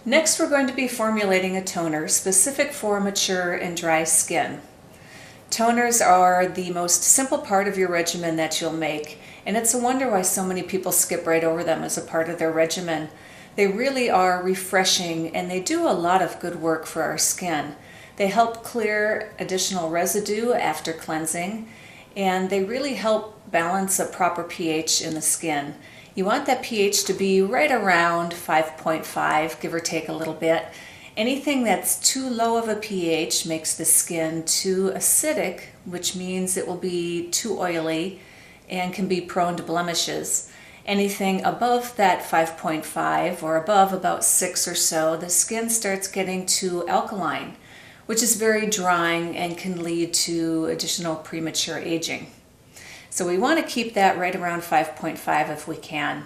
Next, we're going to be formulating a toner specific for mature and dry skin. Toners are the most simple part of your regimen that you'll make, and it's a wonder why so many people skip right over them as a part of their regimen. They really are refreshing, and they do a lot of good work for our skin. They help clear additional residue after cleansing, and they really help balance a proper pH in the skin. You want that pH to be right around 5.5, give or take a little bit. Anything that's too low of a pH makes the skin too acidic, which means it will be too oily and can be prone to blemishes. Anything above that 5.5 or above about 6 or so, the skin starts getting too alkaline, which is very drying and can lead to additional premature aging. So we want to keep that right around 5.5 if we can.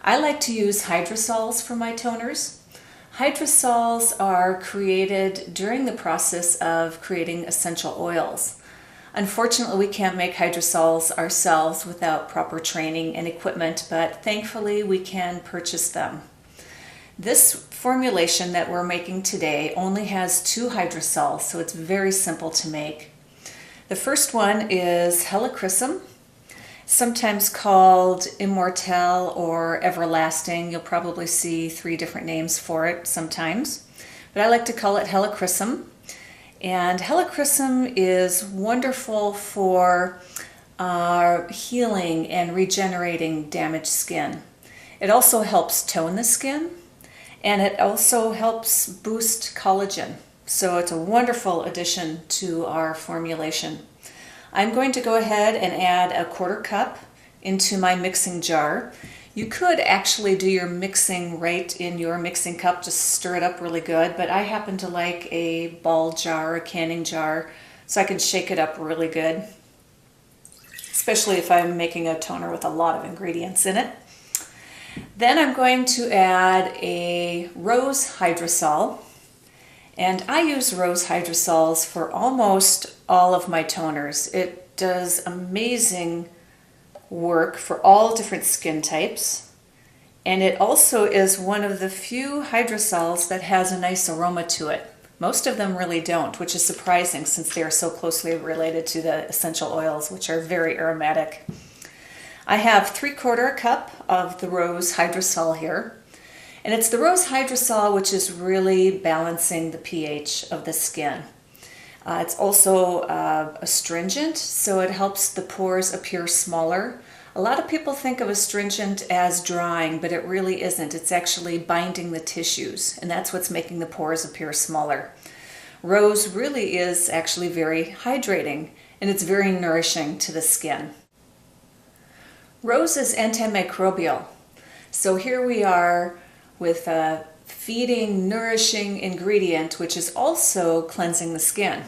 I like to use hydrosols for my toners. Hydrosols are created during the process of creating essential oils. Unfortunately, we can't make hydrosols ourselves without proper training and equipment, but thankfully we can purchase them. This formulation that we're making today only has 2 hydrosols, so it's very simple to make. The first one is helichrysum, sometimes called immortelle or everlasting. You'll probably see 3 different names for it sometimes, but I like to call it helichrysum. And helichrysum is wonderful for healing and regenerating damaged skin. It also helps tone the skin, and it also helps boost collagen. So it's a wonderful addition to our formulation. I'm going to go ahead and add a 1/4 cup into my mixing jar. You could actually do your mixing right in your mixing cup, just stir it up really good, but I happen to like a ball jar, a canning jar, so I can shake it up really good, especially if I'm making a toner with a lot of ingredients in it. Then I'm going to add a rose hydrosol. And I use rose hydrosols for almost all of my toners. It does amazing work for all different skin types. And it also is one of the few hydrosols that has a nice aroma to it. Most of them really don't, which is surprising since they are so closely related to the essential oils, which are very aromatic. I have 3/4 cup of the rose hydrosol here. And it's the rose hydrosol which is really balancing the pH of the skin. It's also astringent, so it helps the pores appear smaller. A lot of people think of astringent as drying, but it really isn't. It's actually binding the tissues, and that's what's making the pores appear smaller. Rose really is actually very hydrating, and it's very nourishing to the skin. Rose is antimicrobial. So here we are with a feeding, nourishing ingredient, which is also cleansing the skin.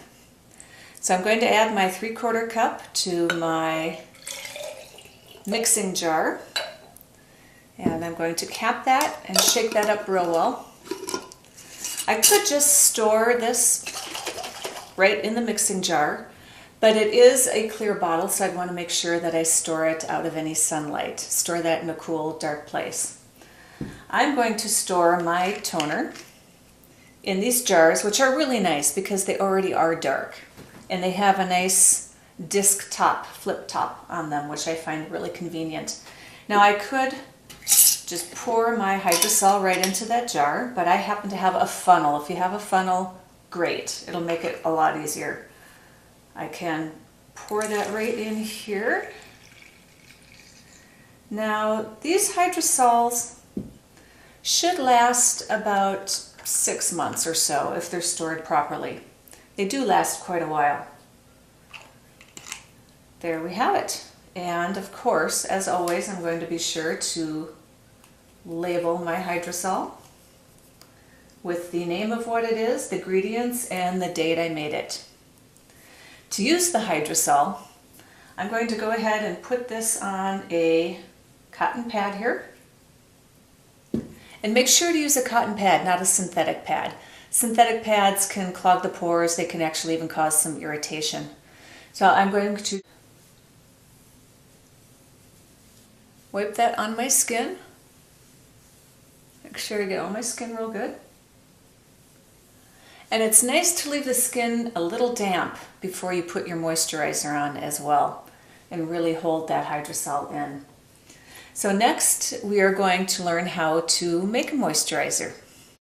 So I'm going to add my 3/4 cup to my mixing jar, and I'm going to cap that and shake that up real well. I could just store this right in the mixing jar, but it is a clear bottle, so I'd want to make sure that I store it out of any sunlight. Store that in a cool, dark place. I'm going to store my toner in these jars, which are really nice because they already are dark, and they have a nice disc top, flip top on them, which I find really convenient. Now I could just pour my hydrosol right into that jar, but I happen to have a funnel. If you have a funnel, great. It'll make it a lot easier. I can pour that right in here. Now these hydrosols should last about 6 months or so if they're stored properly. They do last quite a while. There we have it. And of course, as always, I'm going to be sure to label my hydrosol with the name of what it is, the ingredients, and the date I made it. To use the hydrosol, I'm going to go ahead and put this on a cotton pad here. And make sure to use a cotton pad, not a synthetic pad. Synthetic pads can clog the pores. They can actually even cause some irritation. So I'm going to wipe that on my skin. Make sure I get all my skin real good. And it's nice to leave the skin a little damp before you put your moisturizer on as well, and really hold that hydrosol in. So next we are going to learn how to make a moisturizer.